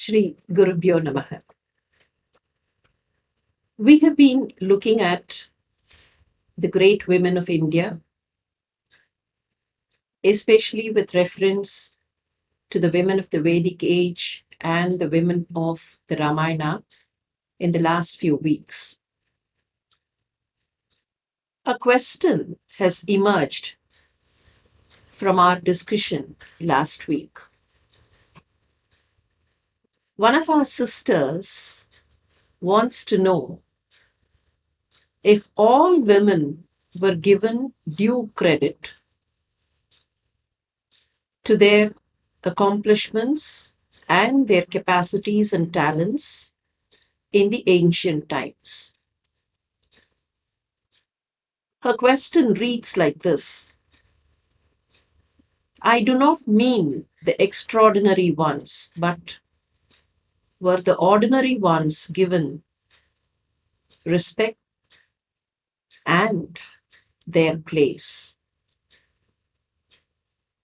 Shri Gurubhyo Namaha. We have been looking at the great women of India, especially with reference to the women of the Vedic age and the women of the Ramayana in the last few weeks. A question has emerged from our discussion last week. One of our sisters wants to know if all women were given due credit to their accomplishments and their capacities and talents in the ancient times. Her question reads like this: I do not mean the extraordinary ones, but were the ordinary ones given respect and their place?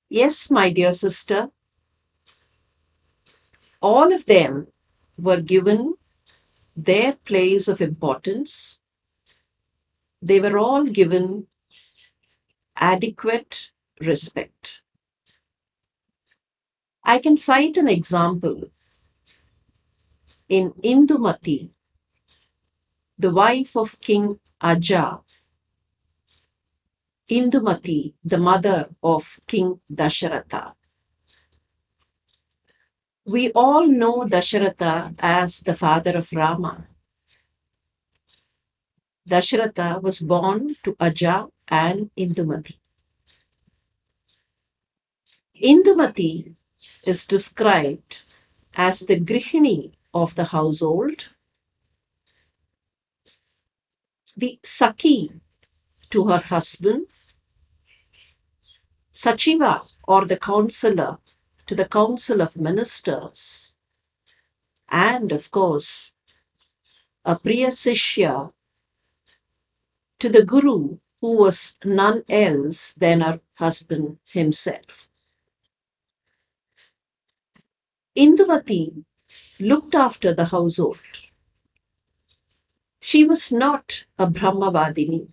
Yes, my dear sister, all of them were given their place of importance. They were all given adequate respect. I can cite an example in Indumati, the wife of King Aja, Indumati, the mother of King Dasharatha. We all know Dasharatha as the father of Rama. Dasharatha was born to Aja and Indumati. Indumati is described as the Grihini of the household, the Saki to her husband, Sachiva or the counselor to the council of ministers, and of course, a Priya Seshya to the Guru, who was none else than her husband himself. Indumati looked after the household. She was not a Brahmavadini.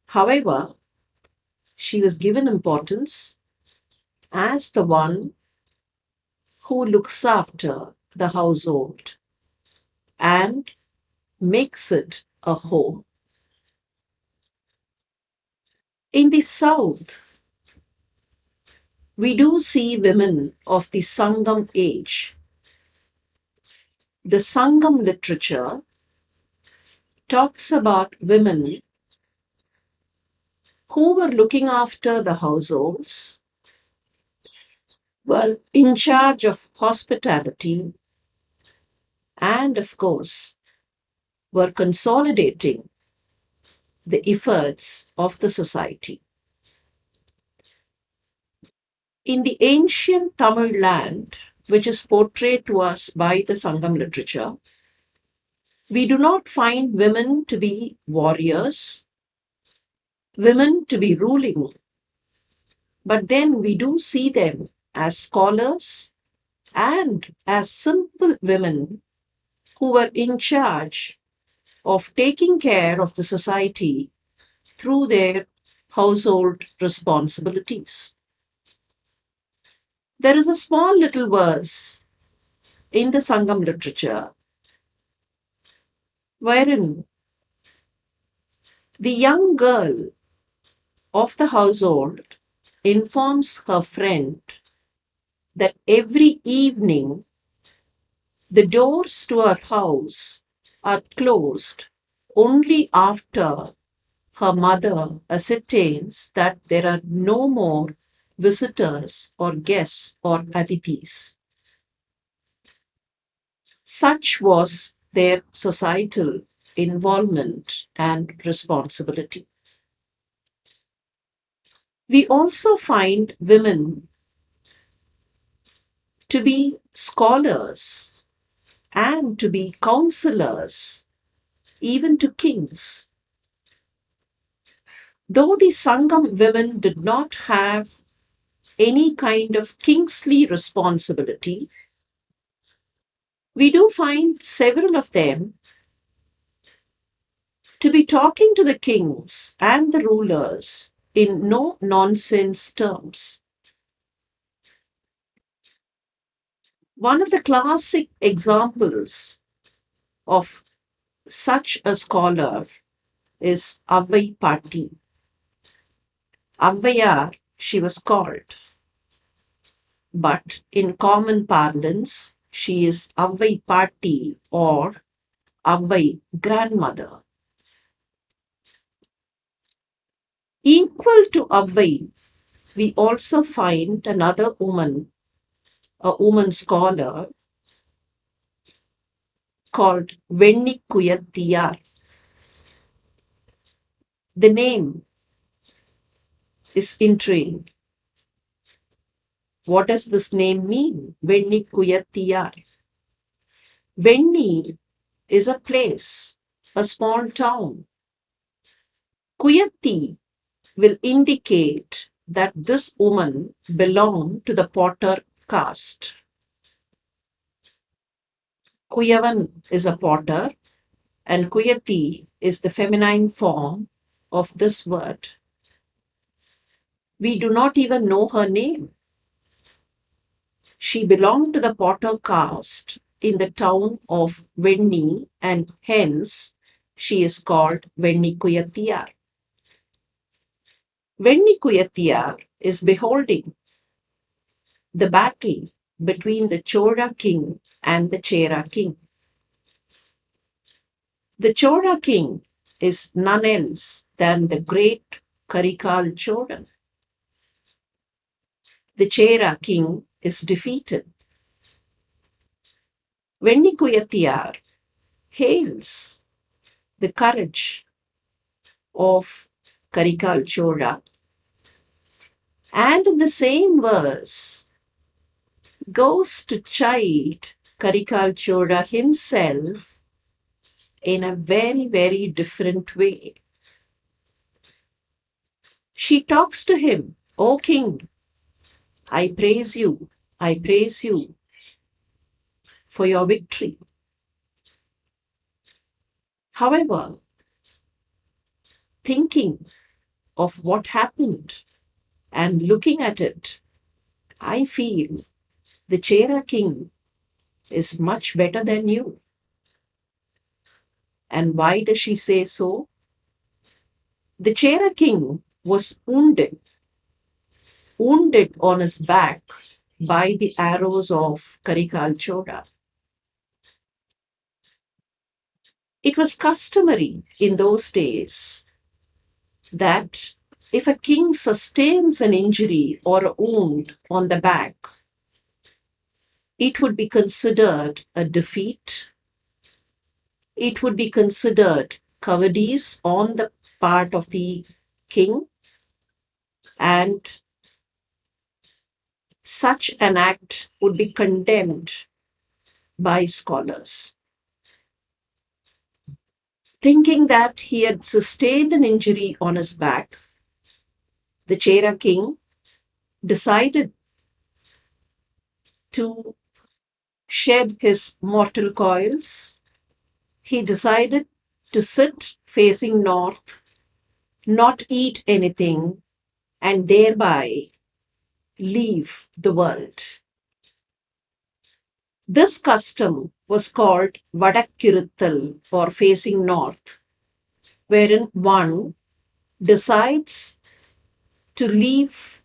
However, she was given importance as the one who looks after the household and makes it a home. In the south, we do see women of the Sangam age. The Sangam literature talks about women who were looking after the households, were in charge of hospitality, and of course, were consolidating the efforts of the society. In the ancient Tamil land, which is portrayed to us by the Sangam literature, we do not find women to be warriors, women to be ruling, but then we do see them as scholars and as simple women who were in charge of taking care of the society through their household responsibilities. There is a small little verse in the Sangam literature wherein the young girl of the household informs her friend that every evening the doors to her house are closed only after her mother ascertains that there are no more visitors or guests or adithis. Such was their societal involvement and responsibility. We also find women to be scholars and to be counselors, even to kings. Though the Sangam women did not have any kind of kingly responsibility, We do find several of them to be talking to the kings and the rulers in no nonsense terms. One of the classic examples of such a scholar is Avai Patti. Avvayar, she was called, but in common parlance, she is Avai Patti or Avai grandmother. Equal to Avai, we also find another woman, a woman scholar called Vennikkuyattiyar. The name is intriguing. What does this name mean? Vennikkuyattiyar. Venni is a place, a small town. Kuyatti will indicate that this woman belonged to the potter caste. Kuyavan is a potter and Kuyatti is the feminine form of this word. We do not even know her name. She belonged to the potter caste in the town of Venni and hence she is called Vennikkuyattiyar. Vennikkuyattiyar is beholding the battle between the Chola king and the Chera king. The Chola king is none else than the great Karikal Cholan. The Chera king is defeated. Vennikkuyattiyar hails the courage of Karikal Chola and in the same verse goes to chide Karikal Chola himself in a very, very different way. She talks to him, O king, I praise you for your victory. However, thinking of what happened and looking at it, I feel the Chera king is much better than you. And why does she say so? The Chera king was wounded on his back by the arrows of Karikal Chola. It was customary in those days that if a king sustains an injury or a wound on the back, it would be considered a defeat. It would be considered cowardice on the part of the king, and such an act would be condemned by scholars. Thinking that he had sustained an injury on his back, the Chera king decided to shed his mortal coils. He decided to sit facing north, not eat anything, and thereby leave the world. This custom was called Vadakkiruthal or facing north, wherein one decides to leave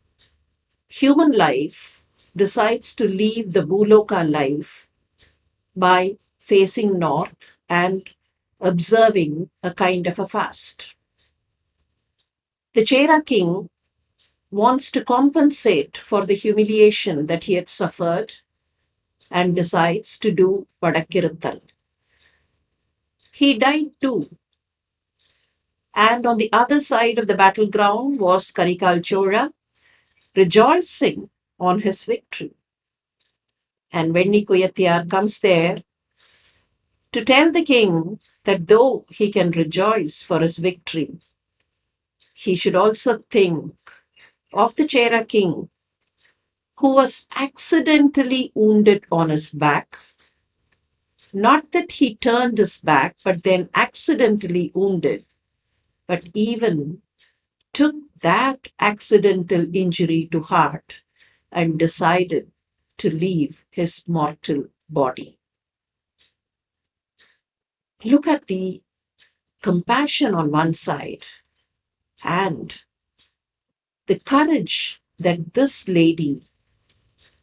human life, decides to leave the Bhuloka life by facing north and observing a kind of a fast. The Chera king wants to compensate for the humiliation that he had suffered and decides to do Vadakkiruthal. He died too. And on the other side of the battleground was Karikal Chola, rejoicing on his victory. And Vennikkuyattiyar comes there to tell the king that though he can rejoice for his victory, he should also think of the Chera king who was accidentally wounded on his back Not that he turned his back, but then accidentally wounded, but even took that accidental injury to heart and decided to leave his mortal body. Look at the compassion on one side and the courage that this lady,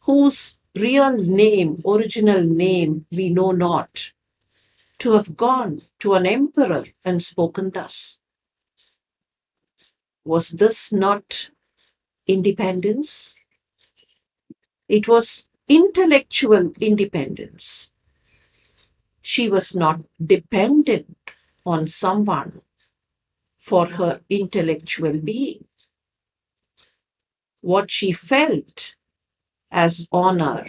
whose real name, original name, we know not, to have gone to an emperor and spoken thus. Was this not independence? It was intellectual independence. She was not dependent on someone for her intellectual being. What she felt as honor,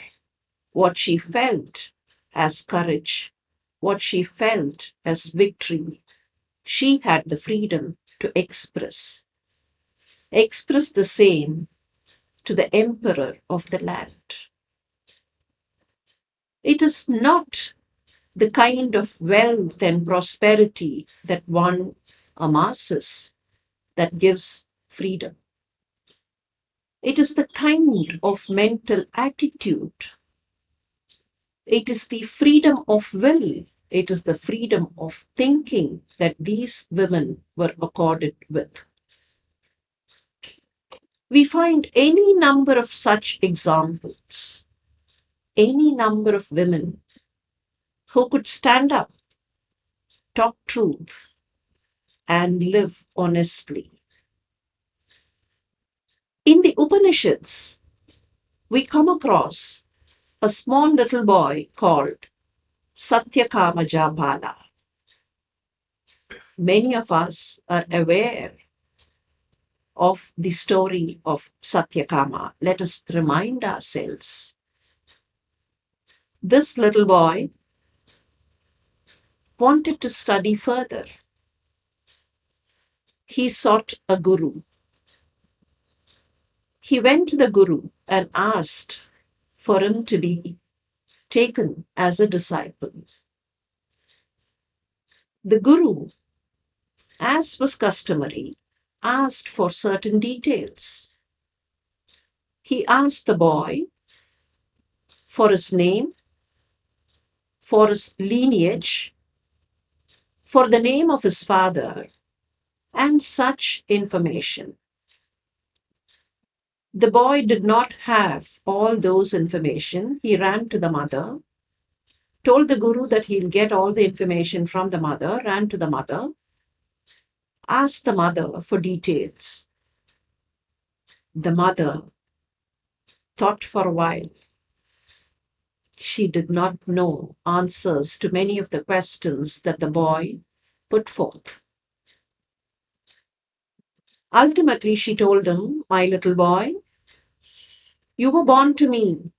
what she felt as courage, what she felt as victory, she had the freedom to express the same to the emperor of the land. It is not the kind of wealth and prosperity that one amasses that gives freedom. It is the kind of mental attitude. It is the freedom of will. It is the freedom of thinking that these women were accorded with. We find any number of such examples, any number of women who could stand up, talk truth, and live honestly. In the Upanishads, we come across a small little boy called Satyakama Japala. Many of us are aware of the story of Satyakama. Let us remind ourselves. This little boy wanted to study further. He sought a guru. He went to the guru and asked for him to be taken as a disciple. The guru, as was customary, asked for certain details. He asked the boy for his name, for his lineage, for the name of his father, and such information. The boy did not have all those information. He ran to the mother, told the guru that he'll get all the information from the mother, ran to the mother, asked the mother for details. The mother thought for a while. She did not know answers to many of the questions that the boy put forth. Ultimately, she told him, "My little boy, you were born to me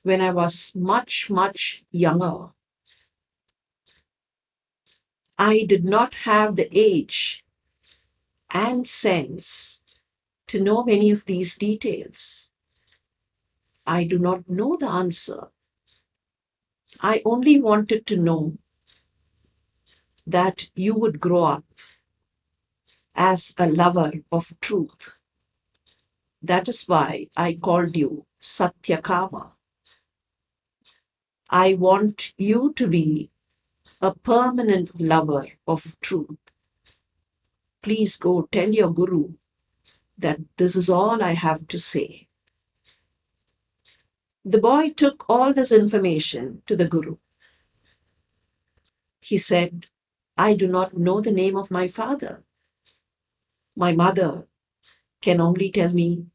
when I was much, much younger. I did not have the age and sense to know many of these details. I do not know the answer. I only wanted to know that you would grow up as a lover of truth. That is why I called you Satyakama. I want you to be a permanent lover of truth. Please go tell your guru that this is all I have to say." The boy took all this information to the guru. He said, "I do not know the name of my father. My mother can only tell me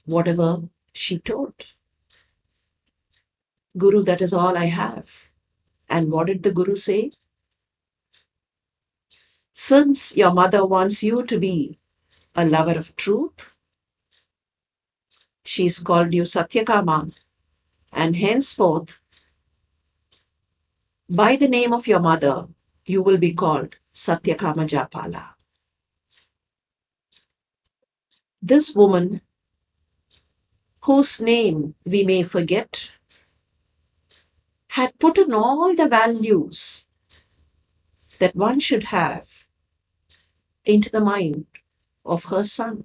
whatever she told. Guru, that is all I have." And what did the guru say? "Since your mother wants you to be a lover of truth, she's called you Satyakama, and henceforth, by the name of your mother, you will be called Satyakama Japala." This woman, whose name we may forget, had put in all the values that one should have into the mind of her son.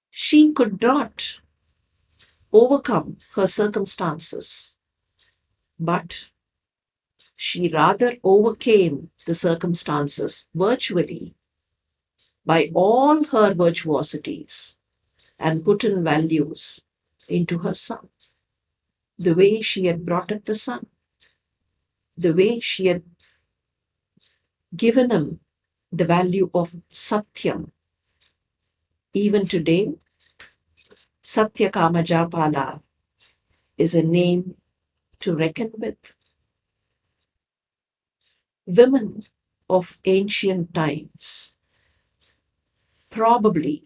She could not overcome her circumstances, but she rather overcame the circumstances virtually by all her virtuosities and put in values into her son. The way she had brought up the son, the way she had given him the value of Satyam. Even today, Satya Kamajapala is a name to reckon with. Women of ancient times probably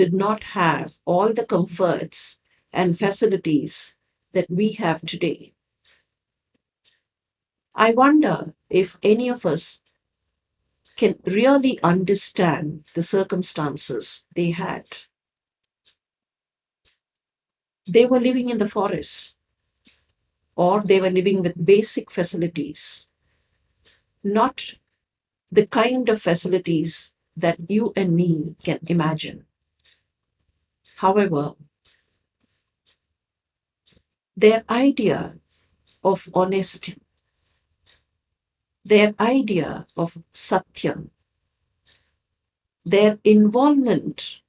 did not have all the comforts and facilities that we have today. I wonder if any of us can really understand the circumstances they had. They were living in the forest, or they were living with basic facilities, not the kind of facilities that you and me can imagine. However, their idea of honesty, their idea of Satyam, their involvement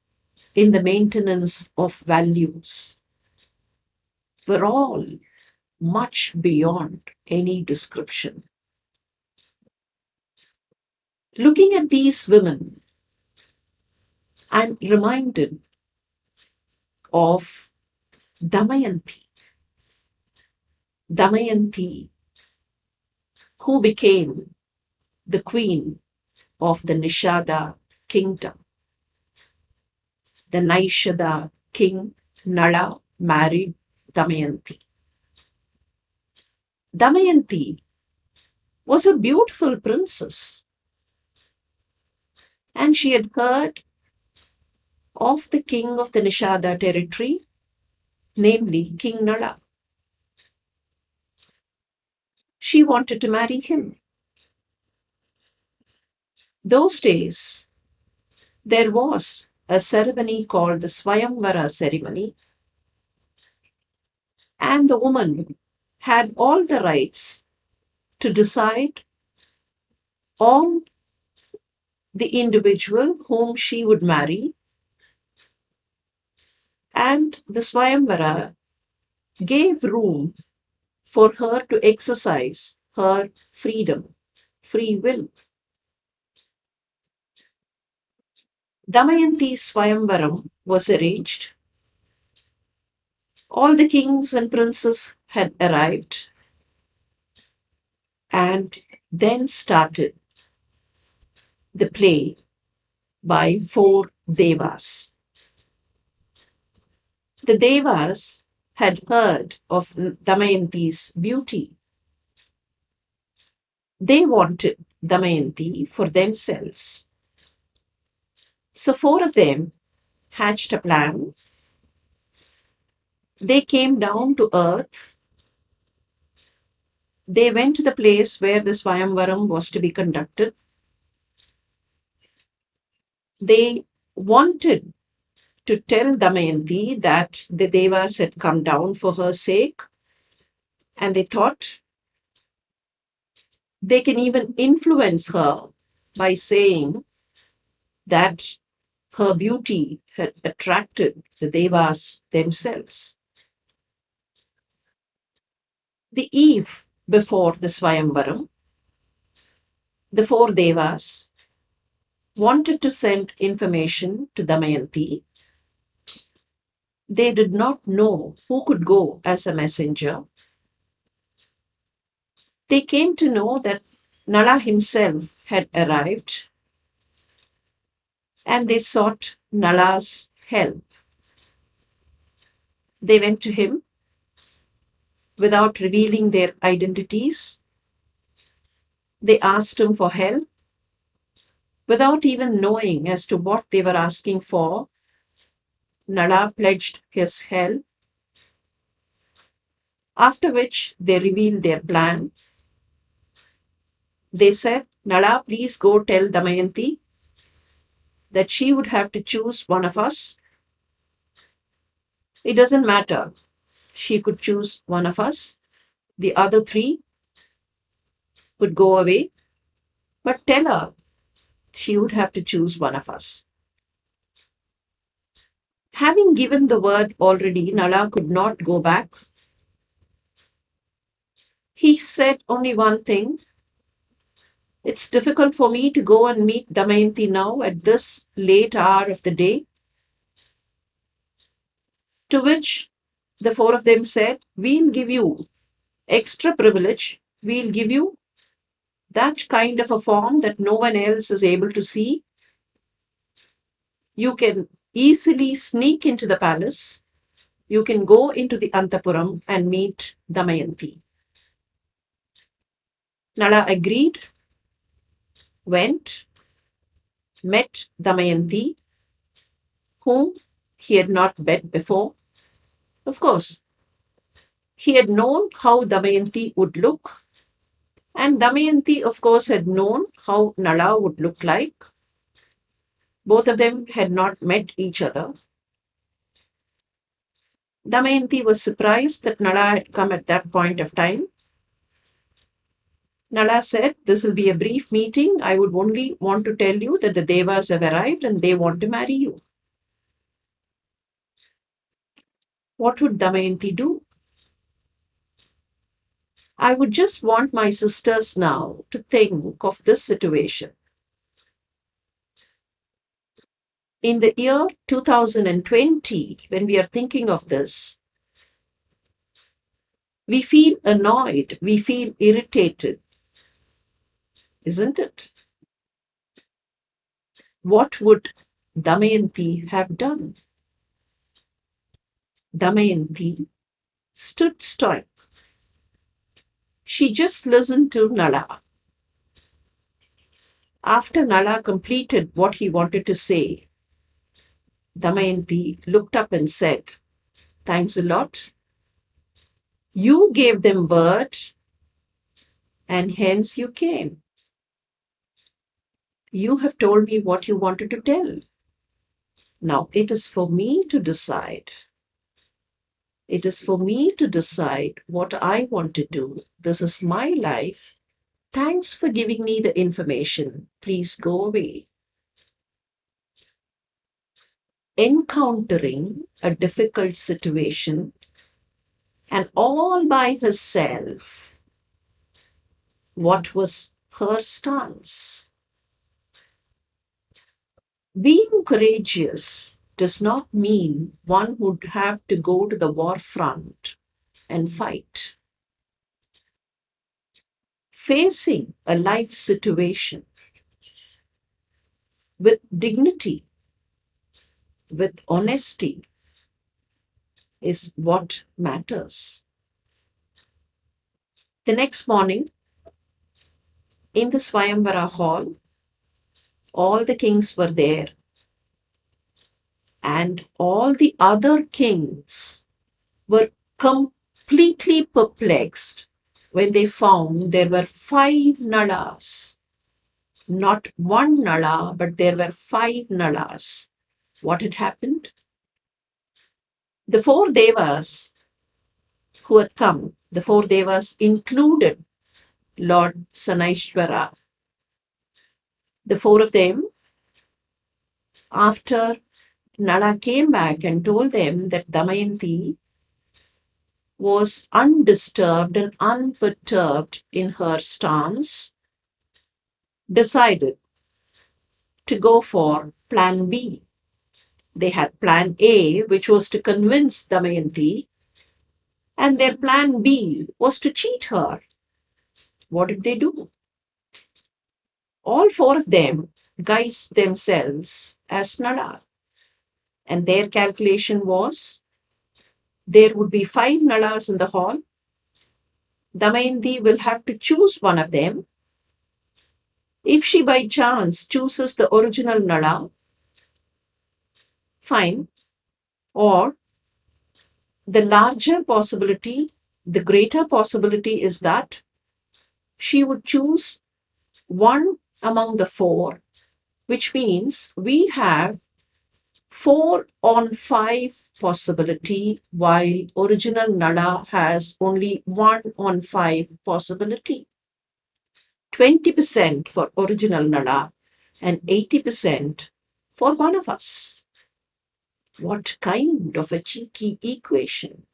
in the maintenance of values were all much beyond any description. Looking at these women, I'm reminded of Damayanti. Damayanti, who became the queen of the Nishada kingdom. The Naishada king Nala married Damayanti. Damayanti was a beautiful princess, and she had heard of the king of the Nishada territory, namely King Nala. She wanted to marry him. Those days, there was a ceremony called the Swayamvara ceremony, and the woman had all the rights to decide on the individual whom she would marry, and the Swayamvara gave room for her to exercise her freedom, free will. Damayanti's Swayamvaram was arranged. All the kings and princes had arrived, and then started the play by 4 devas. The devas had heard of Damayanti's beauty. They wanted Damayanti for themselves. So 4 of them hatched a plan. They came down to earth. They went to the place where the Swayamvaram was to be conducted. They wanted to tell Damayanti that the devas had come down for her sake, and they thought they can even influence her by saying that her beauty had attracted the devas themselves. The eve before the Swayamvaram, the 4 devas wanted to send information to Damayanti. They did not know who could go as a messenger. They came to know that Nala himself had arrived, and they sought Nala's help. They went to him without revealing their identities. They asked him for help without even knowing as to what they were asking for. Nala pledged his help. After which they revealed their plan. They said, Nala, please go tell Damayanti that she would have to choose one of us. It doesn't matter. She could choose one of us. The other three would go away. But tell her she would have to choose one of us. Having given the word already, Nala could not go back. He said only one thing. It's difficult for me to go and meet Damayanti now at this late hour of the day. To which the four of them said, we'll give you extra privilege. We'll give you that kind of a form that no one else is able to see. You can easily sneak into the palace. You can go into the Antapuram and meet Damayanti. Nala agreed, went, met Damayanti, whom he had not met before. Of course, he had known how Damayanti would look, and Damayanti, of course, had known how Nala would look like. Both of them had not met each other. Damayanti was surprised that Nala had come at that point of time. Nala said, this will be a brief meeting. I would only want to tell you that the Devas have arrived and they want to marry you. What would Damayanti do? I would just want my sisters now to think of this situation. In the year 2020, when we are thinking of this, we feel annoyed, we feel irritated, isn't it? What would Damayanti have done? Damayanti stood stoic. She just listened to Nala. After Nala completed what he wanted to say, Damayanti looked up and said, thanks a lot. You gave them word and hence you came. You have told me what you wanted to tell. Now it is for me to decide. It is for me to decide what I want to do. This is my life. Thanks for giving me the information. Please go away. Encountering a difficult situation and all by herself, what was her stance? Being courageous does not mean one would have to go to the war front and fight. Facing a life situation with dignity, with honesty, is what matters. The next morning, in the Swayamvara hall, all the kings were there, and all the other kings were completely perplexed when they found there were 5 Nalas. Not one Nala, but there were 5 Nalas. What had happened? The 4 Devas who had come, the 4 Devas included Lord Sanaishwara. The 4 of them, after Nala came back and told them that Damayanti was undisturbed and unperturbed in her stance, decided to go for plan B. They had plan A, which was to convince Damayanti, and their plan B was to cheat her. What did they do? All 4 of them guised themselves as Nala, and their calculation was there would be 5 Nalas in the hall. Damayanti will have to choose one of them. If she by chance chooses the original Nala, fine. Or the larger possibility The greater possibility is that she would choose one among the four, which means we have 4 on 5 possibility, while original Nala has only 1 on 5 possibility. 20% for original Nala and 80% for one of us. What kind of a cheeky equation?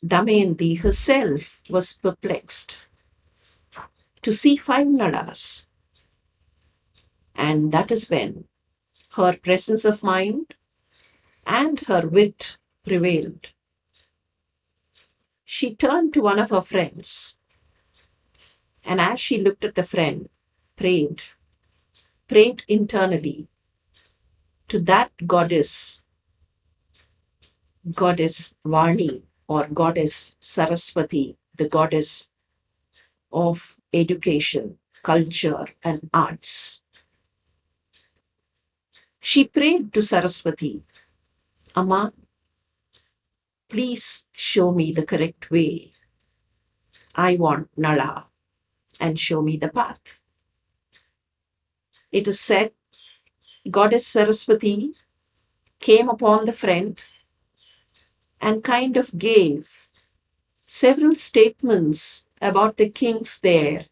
Damayanti herself was perplexed to see 5 Nalas, and that is when her presence of mind and her wit prevailed. She turned to one of her friends, and as she looked at the friend, prayed internally to that goddess Vani, or goddess Saraswati, the goddess of education, culture, and arts. She prayed to Saraswati, Amma, please show me the correct way. I want Nala, and show me the path. It is said Goddess Saraswati came upon the friend and kind of gave several statements about the kings there,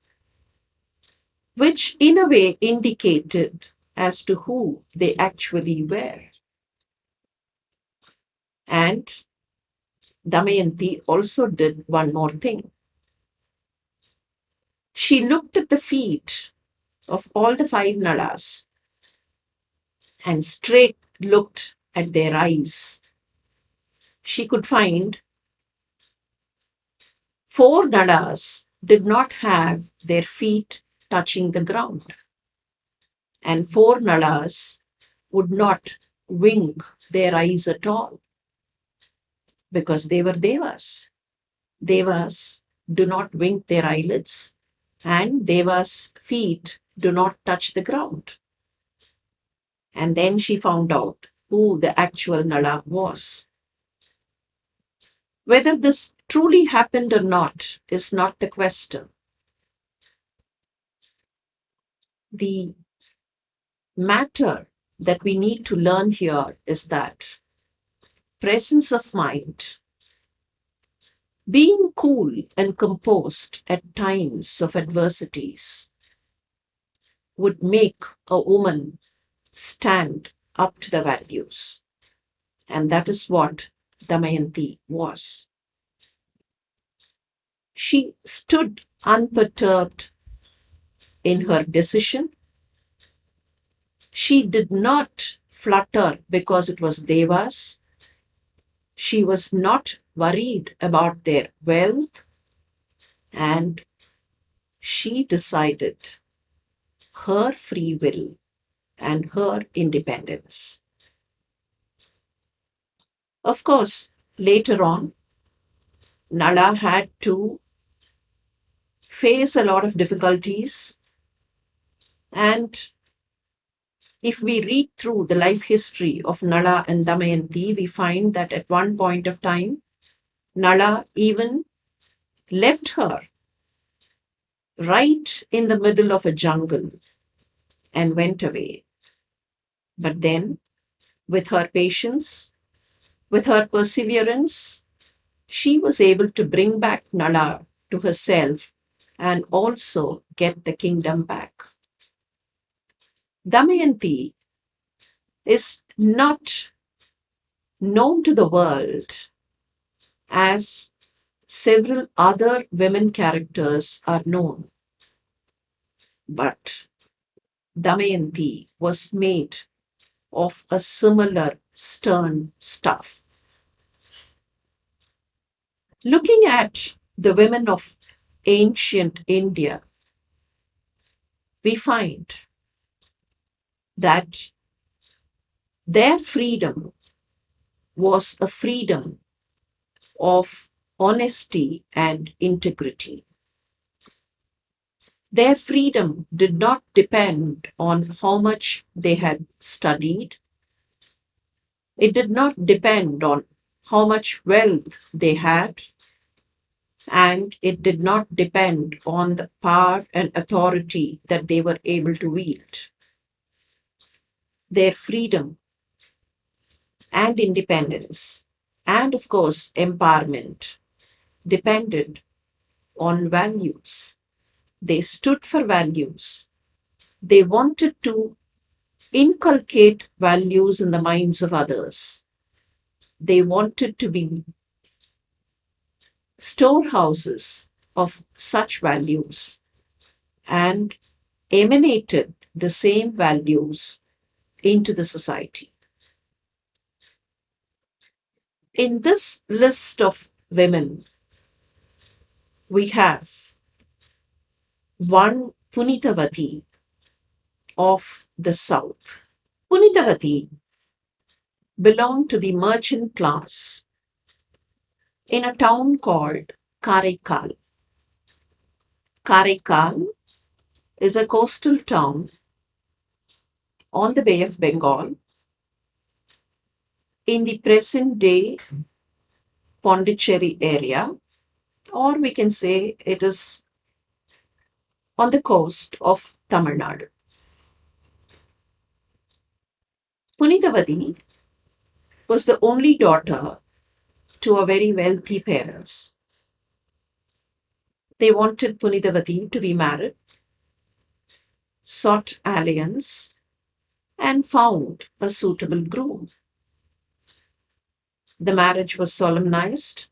which in a way indicated as to who they actually were. And Damayanti also did one more thing. She looked at the feet of all the 5 Nalas and straight looked at their eyes. She could find 4 Nalas did not have their feet touching the ground, and 4 Nalas would not wink their eyes at all because they were Devas. Devas do not wink their eyelids, and Devas' feet do not touch the ground. And then she found out who the actual Nala was. Whether this truly happened or not is not the question. The matter that we need to learn here is that presence of mind, being cool and composed at times of adversities, would make a woman stand up to the values. And that is what Damayanti was. She stood unperturbed in her decision. She did not flutter because it was Devas. She was not worried about their wealth, and she decided her free will and her independence. Of course, later on, Nala had to face a lot of difficulties, and if we read through the life history of Nala and Damayanti, we find that at one point of time, Nala even left her right in the middle of a jungle and went away. But then, with her patience, with her perseverance, she was able to bring back Nala to herself and also get the kingdom back. Damayanti is not known to the world as several other women characters are known, but Damayanti was made of a similar stern stuff. Looking at the women of ancient India, we find that their freedom was a freedom of honesty and integrity. Their freedom did not depend on how much they had studied. It did not depend on how much wealth they had, and it did not depend on the power and authority that they were able to wield. Their freedom and independence, and of course, empowerment, depended on values. They stood for values. They wanted to inculcate values in the minds of others. They wanted to be storehouses of such values and emanated the same values into the society. In this list of women, we have one Punitavati of the south. Punitavati belonged to the merchant class in a town called Karaikal. Karaikal is a coastal town on the Bay of Bengal in the present day Pondicherry area, or we can say it is on the coast of Tamil Nadu. Punitavati was the only daughter to a very wealthy parents. They wanted Punitavati to be married, sought alliance, and found a suitable groom. The marriage was solemnized,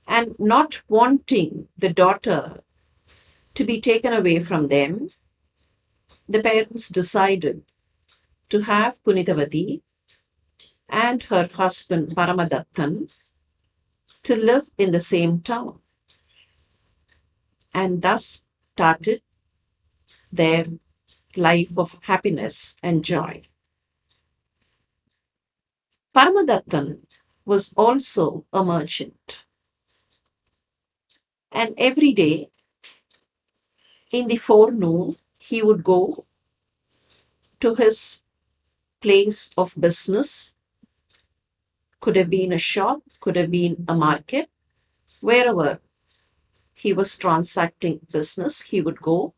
and not wanting the daughter to be taken away from them, the parents decided to have Punitavati and her husband Paramadattan to live in the same town, and thus started their life of happiness and joy. Paramadattan was also a merchant, and every day in the forenoon he would go to his place of business. Could have been a shop, could have been a market, wherever he was transacting business, he would go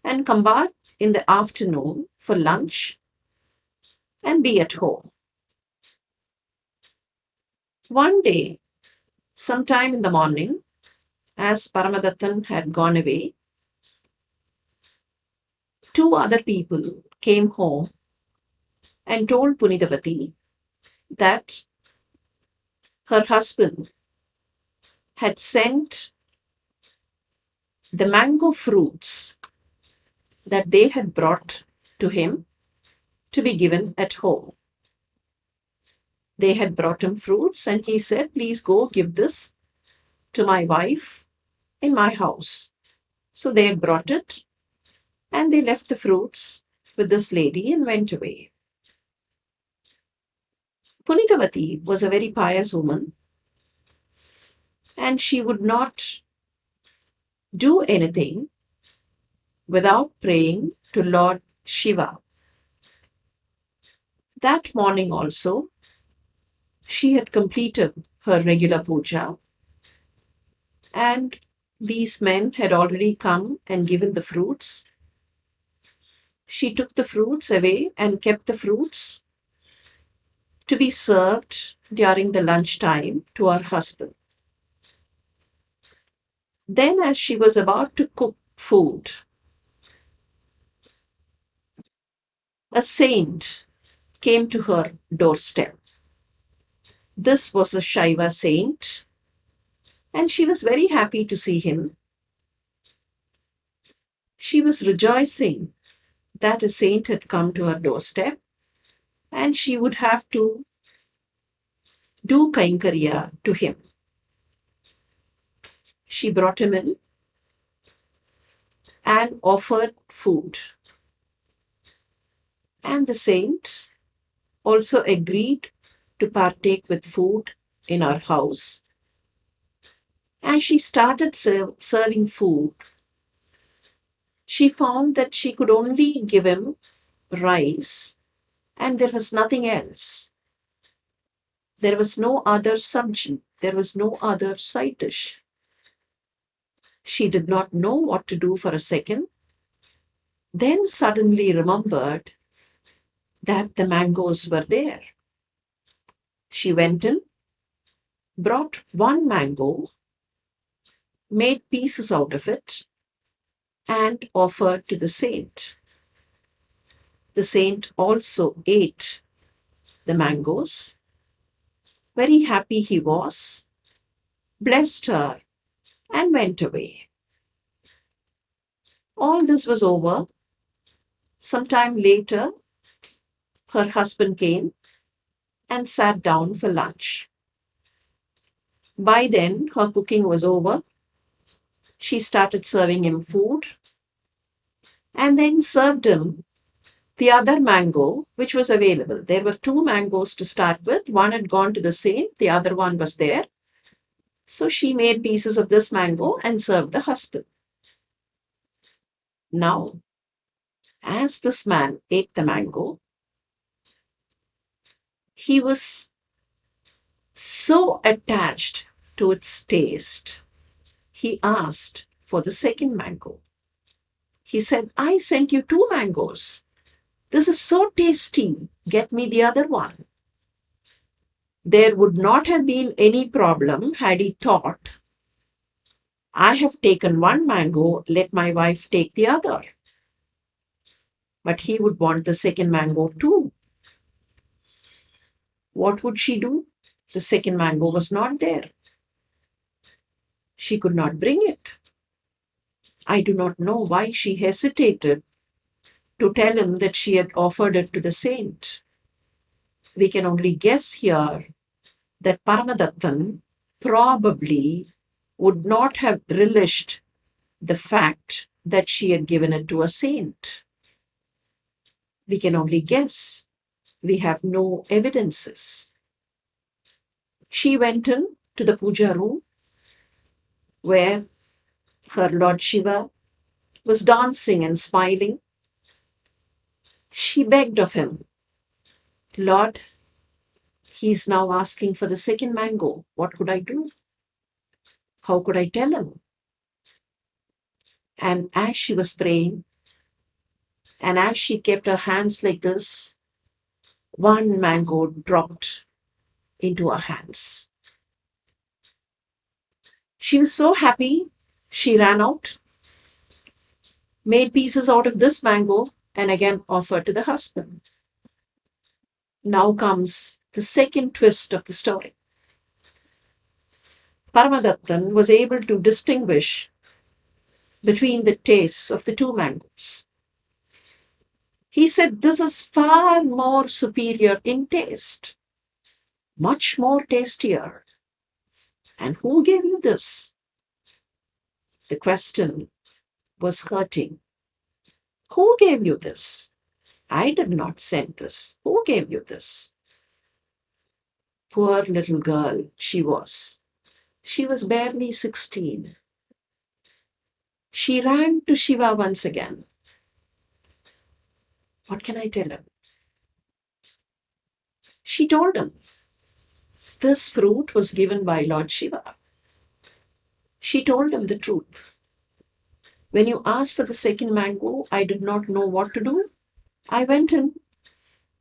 and come back in the afternoon for lunch and be at home. One day, sometime in the morning, as Paramadattan had gone away, two other people came home and told Punitavati that her husband had sent the mango fruits that they had brought to him to be given at home. They had brought him fruits, and he said, please go give this to my wife in my house. So they had brought it, and they left the fruits with this lady and went away. Punitavati was a very pious woman, and she would not do anything without praying to Lord Shiva. That morning also, she had completed her regular puja, and these men had already come and given the fruits. She took the fruits away and kept the fruits to be served during the lunch time to her husband. Then, as she was about to cook food, a saint came to her doorstep. This was a Shaiva saint, and she was very happy to see him. She was rejoicing that a saint had come to her doorstep, and she would have to do Kainkarya to him. She brought him in and offered food. And the saint also agreed to partake with food in her house. As she started serving food, she found that she could only give him rice and there was nothing else. There was no other sabji. There was no other side dish. She did not know what to do for a second, then suddenly remembered that the mangoes were there. She went in, brought one mango, made pieces out of it, and offered to the saint. The saint also ate the mangoes. Very happy he was, blessed her, and went away. All this was over. Some time later, her husband came and sat down for lunch. By then, her cooking was over. She started serving him food and then served him the other mango which was available. There were two mangoes to start with. One had gone to the saint, the other one was there. So she made pieces of this mango and served the husband. Now, as this man ate the mango, he was so attached to its taste, he asked for the second mango. He said, I sent you two mangoes. This is so tasty. Get me the other one. There would not have been any problem had he thought, I have taken one mango, let my wife take the other. But he would want the second mango too. What would she do? The second mango was not there. She could not bring it. I do not know why she hesitated to tell him that she had offered it to the saint. We can only guess here that Paramadattan probably would not have relished the fact that she had given it to a saint. We can only guess. We have no evidences. She went in to the puja room where her Lord Shiva was dancing and smiling. She begged of him, Lord, he's now asking for the second mango. What could I do? How could I tell him? And as she was praying, and as she kept her hands like this, one mango dropped into her hands. She was so happy, she ran out, made pieces out of this mango, and again offered to the husband. Now comes the second twist of the story. Paramadattan was able to distinguish between the tastes of the two mangoes. He said, this is far more superior in taste, much more tastier. And who gave you this? The question was hurting. Who gave you this? I did not send this. Who gave you this? Poor little girl she was. She was barely 16. She ran to Shiva once again. What can I tell him? She told him, this fruit was given by Lord Shiva. She told him the truth. When you asked for the second mango, I did not know what to do. I went and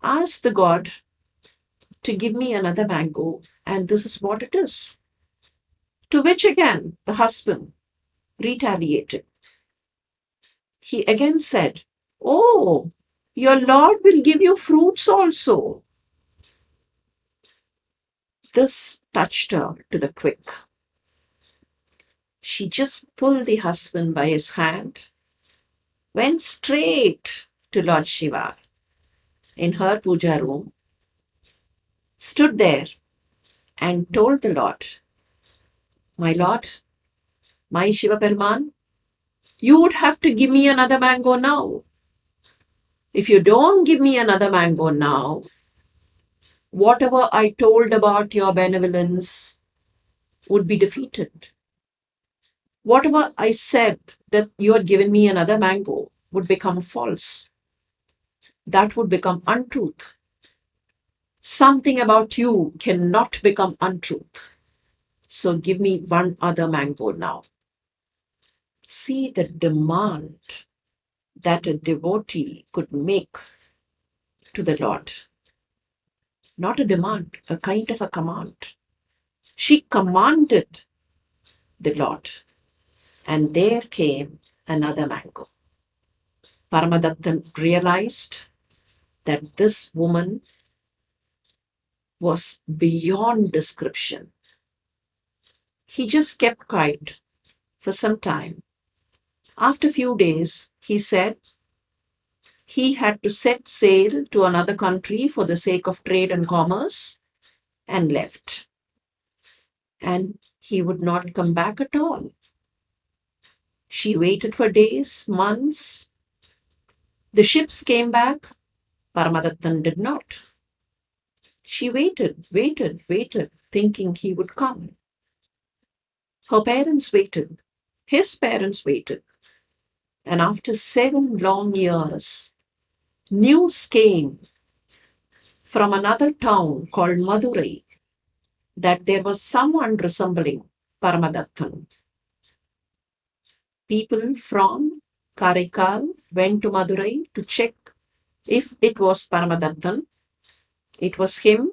asked the God to give me another mango, and this is what it is. To which again the husband retaliated. He again said, oh, your Lord will give you fruits also. This touched her to the quick. She just pulled the husband by his hand, went straight to Lord Shiva in her puja room, stood there and told the Lord, my Lord, my Shiva Peruman, you would have to give me another mango now. If you don't give me another mango now, whatever I told about your benevolence would be defeated. Whatever I said that you had given me another mango would become false. That would become untruth. Something about you cannot become untruth. So give me one other mango now. See the demand that a devotee could make to the Lord. Not a demand, a kind of a command. She commanded the Lord, and there came another mango. Paramadattan realized that this woman was beyond description. He just kept quiet for some time. After a few days, he said he had to set sail to another country for the sake of trade and commerce and left. And he would not come back at all. She waited for days, months. The ships came back. Paramadattan did not. She waited, thinking he would come. Her parents waited. His parents waited. And after 7 long years, news came from another town called Madurai that there was someone resembling Paramadattan. People from Karaikal went to Madurai to check if it was Paramadattan. It was him,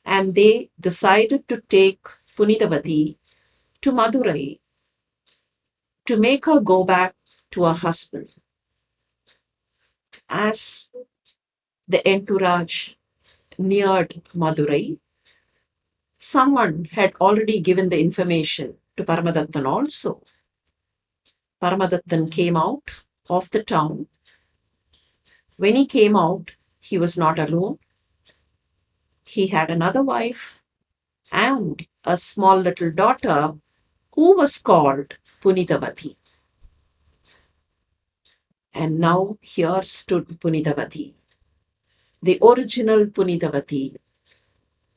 and they decided to take Punitavati to Madurai to make her go back to her husband. As the entourage neared Madurai, someone had already given the information to Paramadattan also. Paramadattan came out of the town. When he came out, he was not alone. He had another wife and a small little daughter who was called Punitavati. And now here stood Punitavati, the original Punitavati,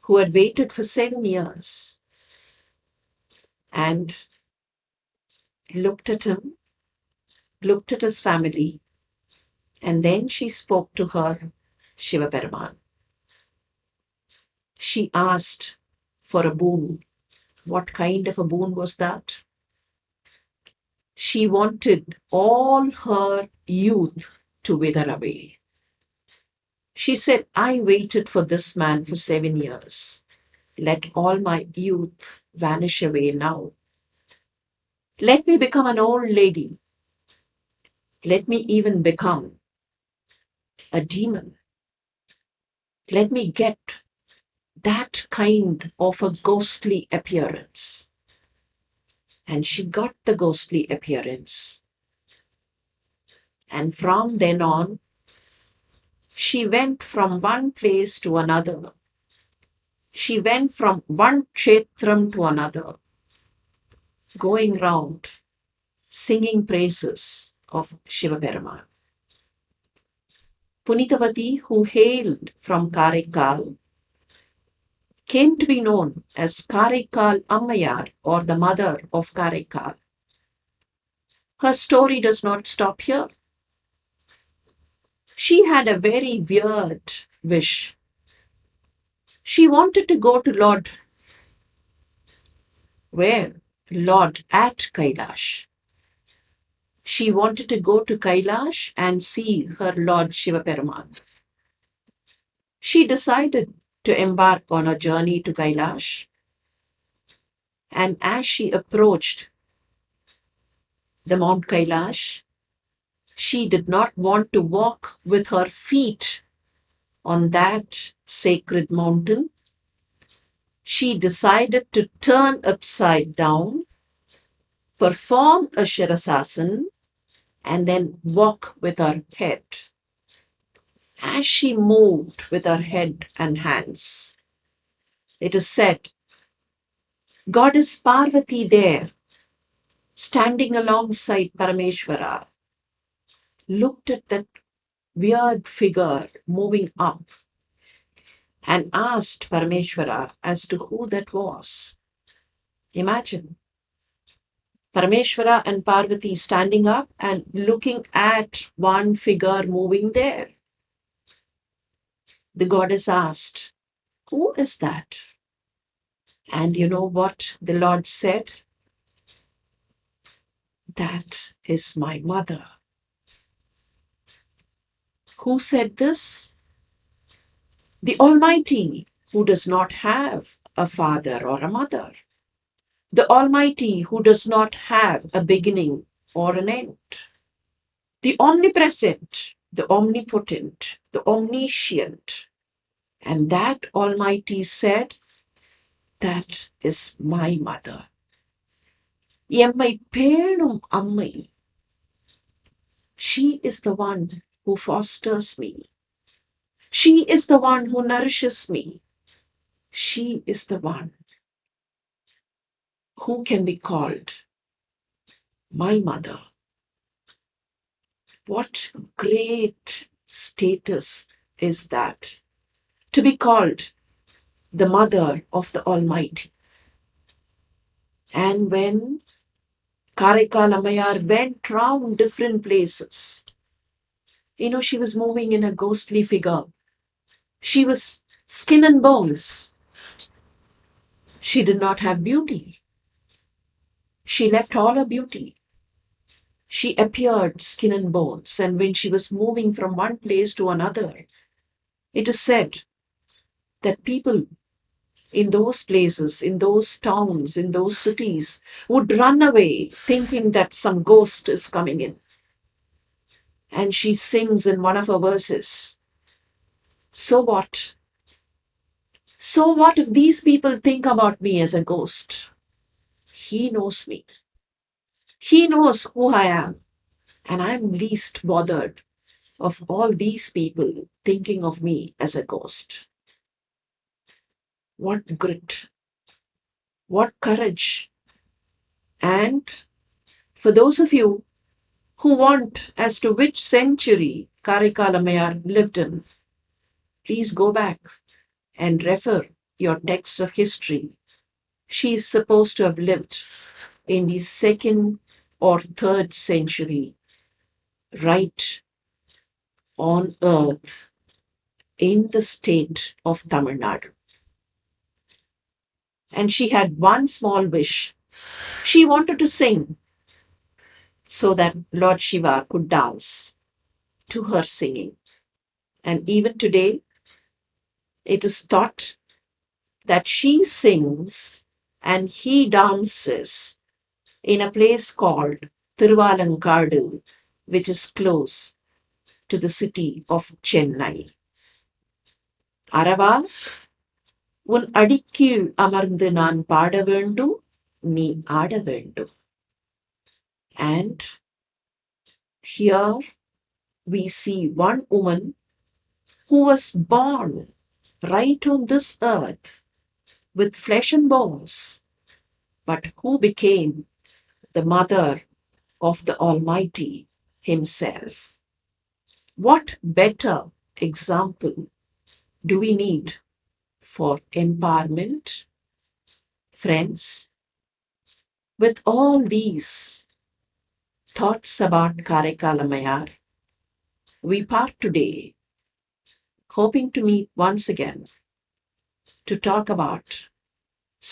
who had waited for 7 years and looked at him, looked at his family, and then she spoke to her Shivaperuman. She asked for a boon. What kind of a boon was that? She wanted all her youth to wither away. She said, I waited for this man for 7 years. Let all my youth vanish away now. Let me become an old lady. Let me even become a demon. Let me get that kind of a ghostly appearance. And she got the ghostly appearance. And from then on, she went from one place to another. She went from one kshetram to another, going round, singing praises of Shivaperuman. Punitavati, who hailed from Karaikal, came to be known as Karaikal Ammayar, or the mother of Karaikal. Her story does not stop here. She had a very weird wish. She wanted to go to Lord. Where? Lord at Kailash. She wanted to go to Kailash and see her Lord Shivaperuman. She decided to embark on a journey to Kailash. And as she approached the Mount Kailash, she did not want to walk with her feet on that sacred mountain. She decided to turn upside down, perform a Shirasasana, and then walk with her head. As she moved with her head and hands, it is said, Goddess Parvati there, standing alongside Parameshwara, looked at that weird figure moving up and asked Parameshwara as to who that was. Imagine Parameshwara and Parvati standing up and looking at one figure moving there. the goddess asked, "Who is that?" And you know what the Lord said? "That is my mother." Who said this? The Almighty, who does not have a father or a mother. The Almighty, who does not have a beginning or an end. The omnipresent, the omnipotent, the omniscient. And that Almighty said, "That is my mother." எம்மை பேணும் அம்மை. She is the one who fosters me. She is the one who nourishes me. She is the one who can be called my mother. What great status is that, to be called the mother of the Almighty. And when Karaikal Ammayar went round different places, she was moving in a ghostly figure. She was skin and bones. She did not have beauty. She left all her beauty. She appeared skin and bones, and when she was moving from one place to another, it is said that people in those places, in those towns, in those cities would run away thinking that some ghost is coming in. And she sings in one of her verses, "So what? So what if these people think about me as a ghost? He knows me. He knows who I am. And I'm least bothered of all these people thinking of me as a ghost." What grit, what courage. And for those of you who want as to which century Karaikal Ammayar lived in, please go back and refer your texts of history. She is supposed to have lived in the 2nd or 3rd century, right on earth, in the state of Tamil Nadu. And she had one small wish. She wanted to sing so that Lord Shiva could dance to her singing. And even today, it is thought that she sings and he dances in a place called Thiruvalankkadu, which is close to the city of Chennai. Arava, உன் அடிக்கீழ் அமர்ந்து நான் பாட வேண்டும், நீ ஆட வேண்டும். And here we see one woman who was born right on this earth with flesh and bones, but who became the mother of the Almighty Himself. What better example do we need for empowerment? Friends, with all these thoughts about Karaikal Ammayar, we part today, hoping to meet once again to talk about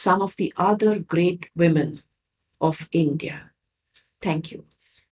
some of the other great women of India. Thank you.